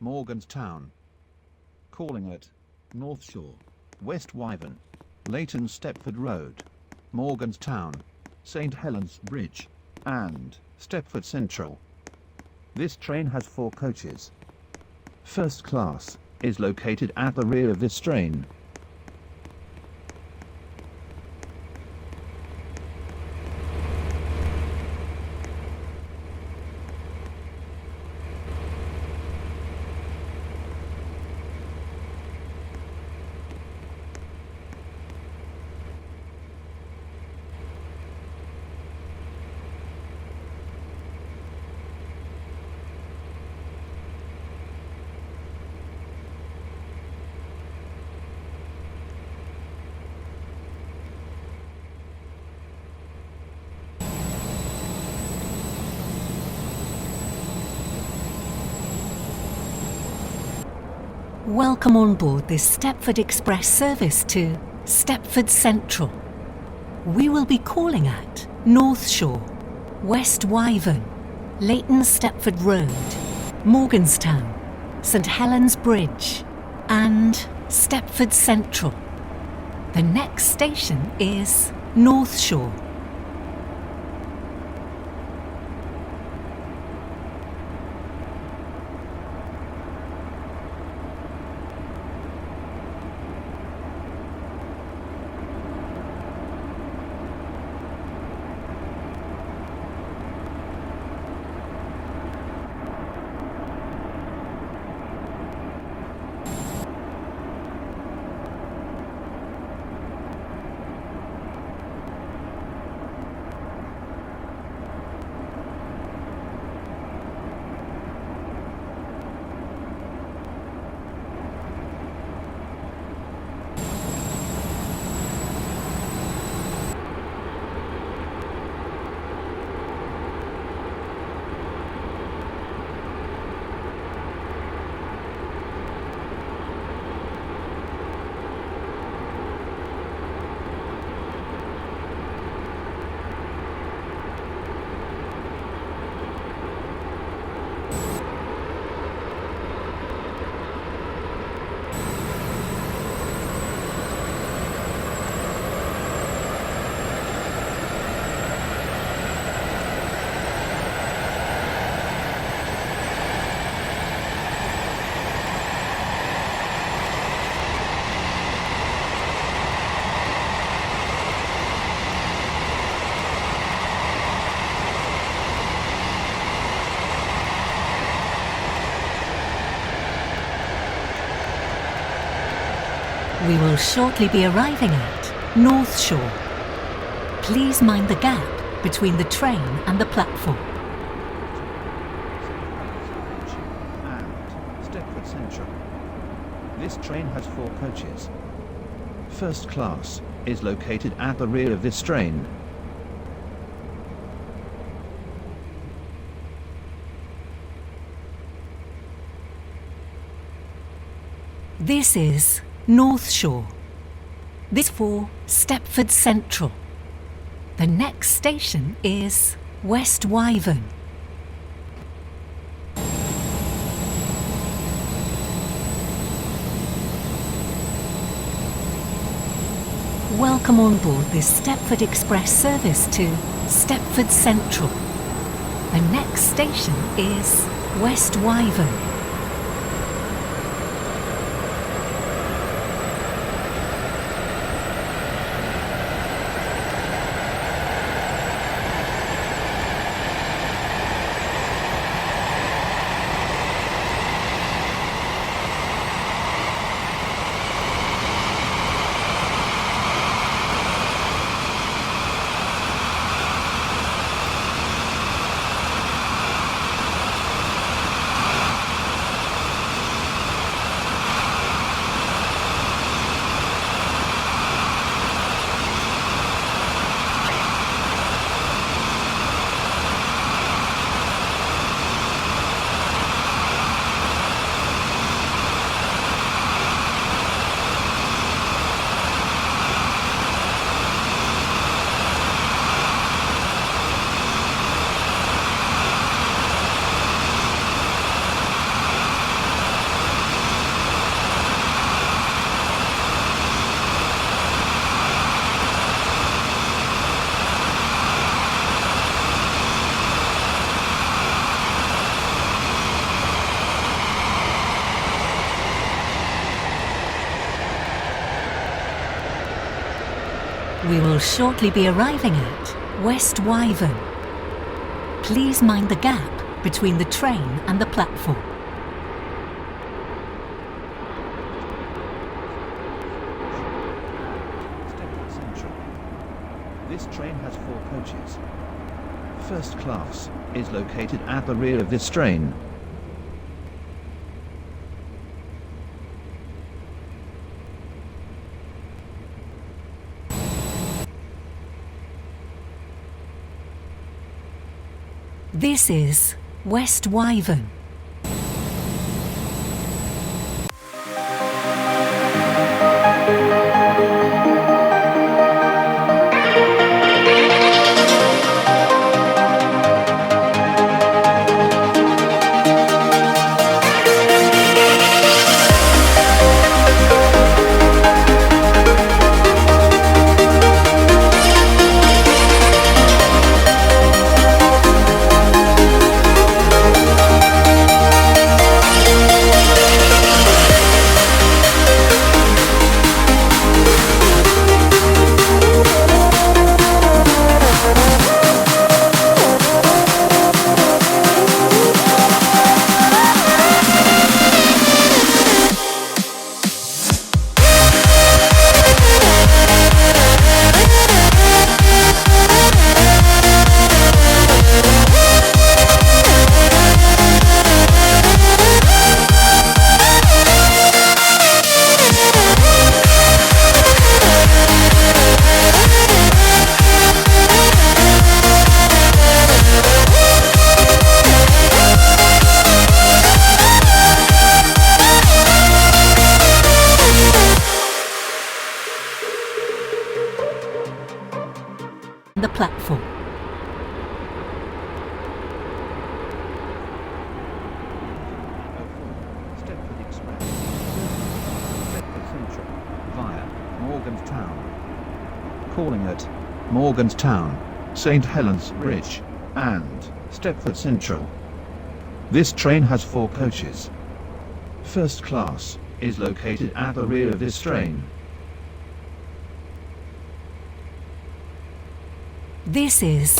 Morganstown. Calling at North Shore, West Wyvern, Leighton Stepford Road, Morganstown, St Helens Bridge, and Stepford Central. This train has 4 coaches. First class is located at the rear of this train. Welcome on board this Stepford Express service to Stepford Central. We will be calling at North Shore, West Wyvern, Leighton Stepford Road, Morganstown, St Helens Bridge, and Stepford Central. The next station is North Shore. We will shortly be arriving at North Shore. Please mind the gap between the train and the platform. And Stepford Central. This train has 4 coaches. First class is located at the rear of this train. This is North Shore. This for Stepford Central. The next station is West Wyvern. Welcome on board this Stepford Express service to Stepford Central. The next station is West Wyvern. We will shortly be arriving at West Wyvern. Please mind the gap between the train and the platform. Stepford Central. This train has 4 coaches. First class is located at the rear of this train. This is West Wyvern. The platform. Stepford Express. Stepford Central via Morganstown. Calling at Morganstown, St Helens Bridge, and Stepford Central. This train has 4 coaches. First class is located at the rear of this train. This is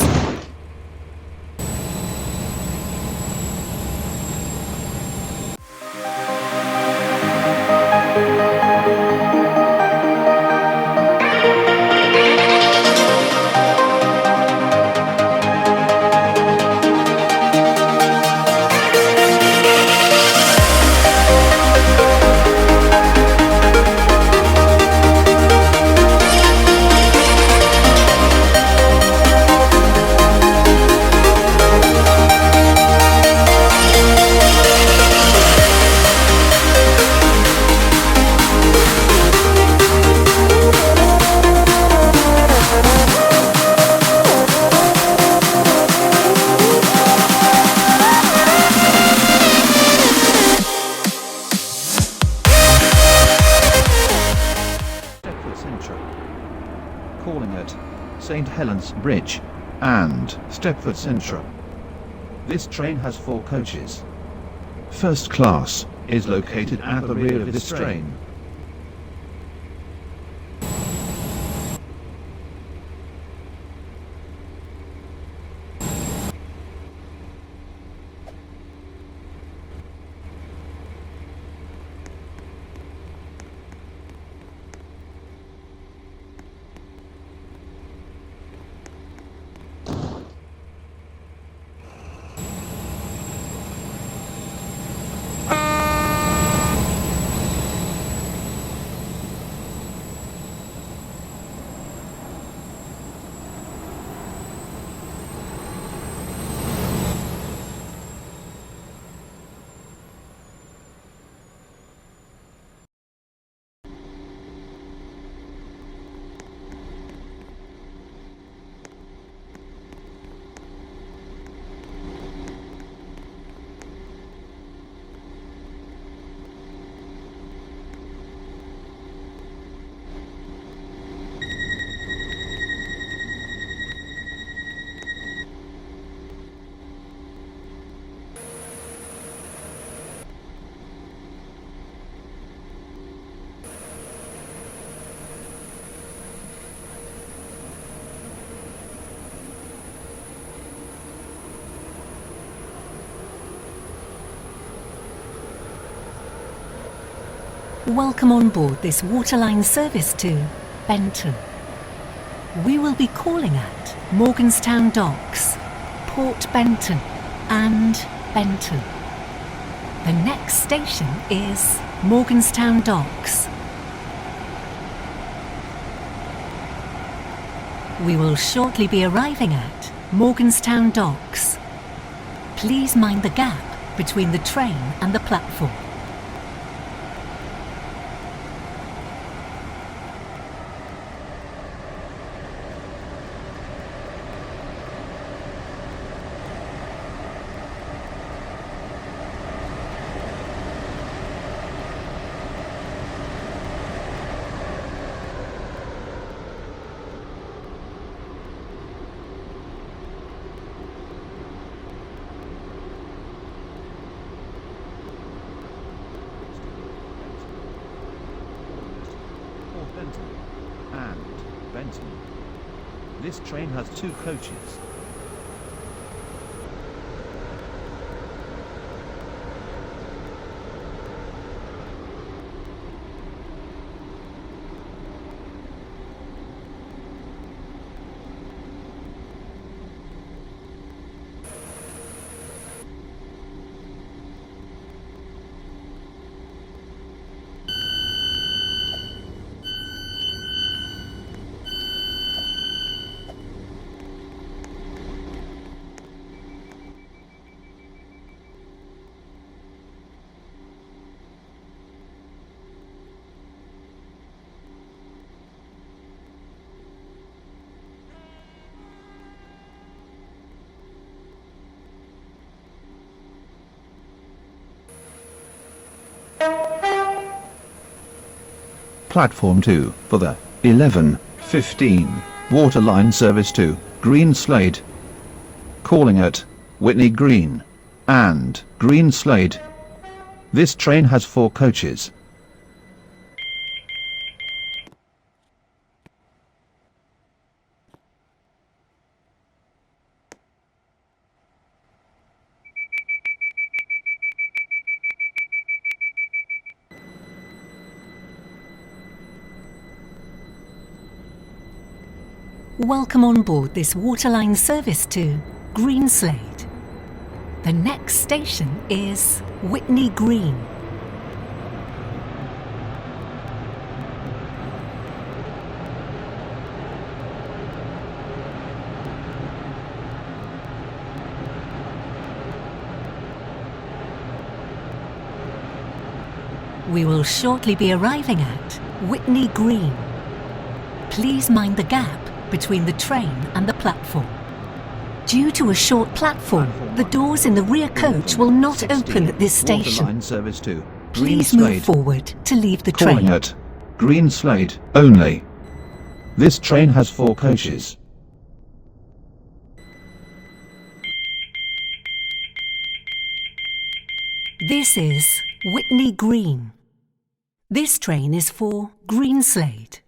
calling at St Helens Bridge and Stepford Central. This train has 4 coaches. First class is located at the rear of this train. Welcome on board this waterline service to Benton. We will be calling at Morganstown Docks, Port Benton and Benton. The next station is Morganstown Docks. We will shortly be arriving at Morganstown Docks. Please mind the gap between the train and the platform. Benton and Benton. This train has 2 coaches. Platform 2 for the 11:15 waterline service to Greenslade. Calling at Whitney Green and Greenslade. This train has 4 coaches. Welcome on board this waterline service to Greenslade. The next station is Whitney Green. We will shortly be arriving at Whitney Green. Please mind the gap between the train and the platform. Due to a short platform, the doors in the rear coach will not open at this station. Waterline service to Please move forward to leave the Calling train. at Greenslade only. This train has 4 coaches. This is Whitney Green. This train is for Greenslade.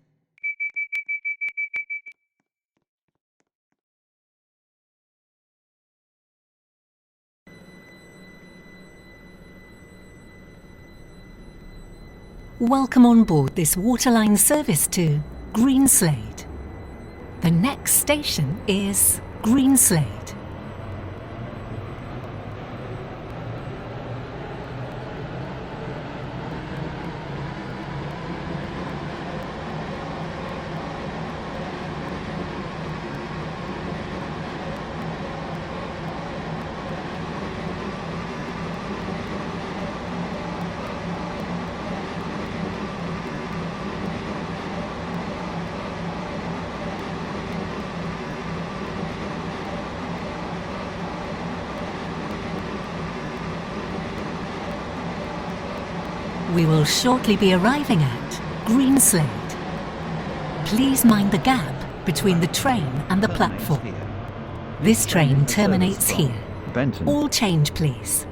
Welcome on board this waterline service to Greenslade. The next station is Greenslade. We will shortly be arriving at Greenslade. Please mind the gap between the train and the platform. This train terminates here. Benton. All change, please.